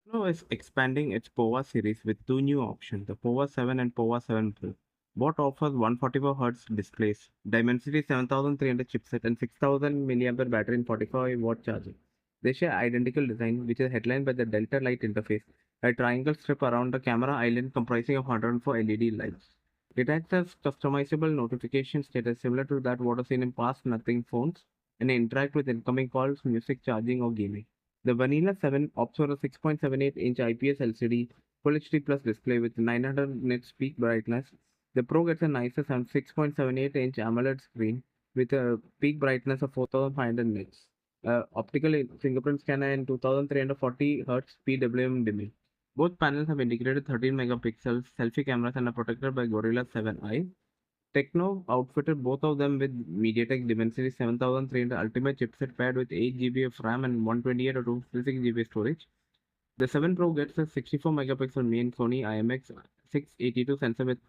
Tecno is expanding its Pova series with two new options, the Pova 7 and Pova 7 Pro. Both offers 144Hz displays, Dimensity 7300 chipset, and 6000 mAh battery and 45-watt charging. They share identical design, which is headlined by the Delta Light interface, a triangle strip around the camera island comprising of 104 LED lights. It acts as customizable notification status similar to that what is seen in past Nothing phones and interact with incoming calls, music, charging, or gaming. The Vanilla 7 opts for a 6.78-inch IPS LCD Full HD Plus display with 900 nits peak brightness. The Pro gets a nicer 6.78-inch AMOLED screen with a peak brightness of 4500 nits. Optical fingerprint scanner and 2340 Hz PWM dimming. Both panels have integrated 13 megapixels selfie cameras and are protected by Gorilla 7i. Tecno outfitted both of them with MediaTek Dimensity 7300 Ultimate chipset paired with 8 GB of RAM and 128 or 256 GB storage. The 7 Pro gets a 64 megapixel main Sony IMX682 sensor with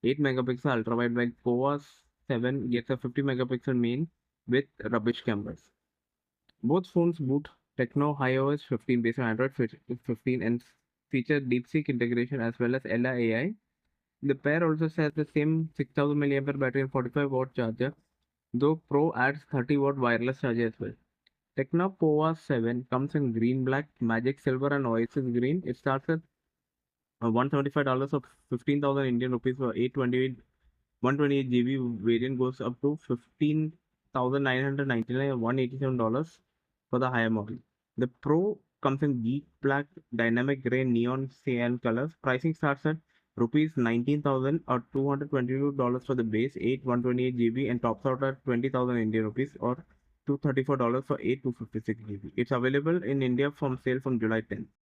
8 megapixel ultrawide, while Pova 7 gets a 50 megapixel main with rubbish cameras. Both phones boot Tecno HiOS 15 based on Android 15 and feature DeepSeek integration as well as Ella AI. The pair also shares the same 6000 mAh battery and 45-watt charger, though Pro adds 30-watt wireless charger as well. Tecno Pova 7 comes in green, black, magic silver, and oasis green. It starts at $175 or 15,000 Indian rupees for 828 128 GB variant goes up to 15,999 or $187 for the higher model. The Pro comes in deep black, dynamic gray, neon cyan colors. Pricing starts at rupees 19,000 or $222 for the base 8 128 GB and tops out at 20,000 Indian rupees or $234 for 8 256 GB. It's available in India from sale from July 10th.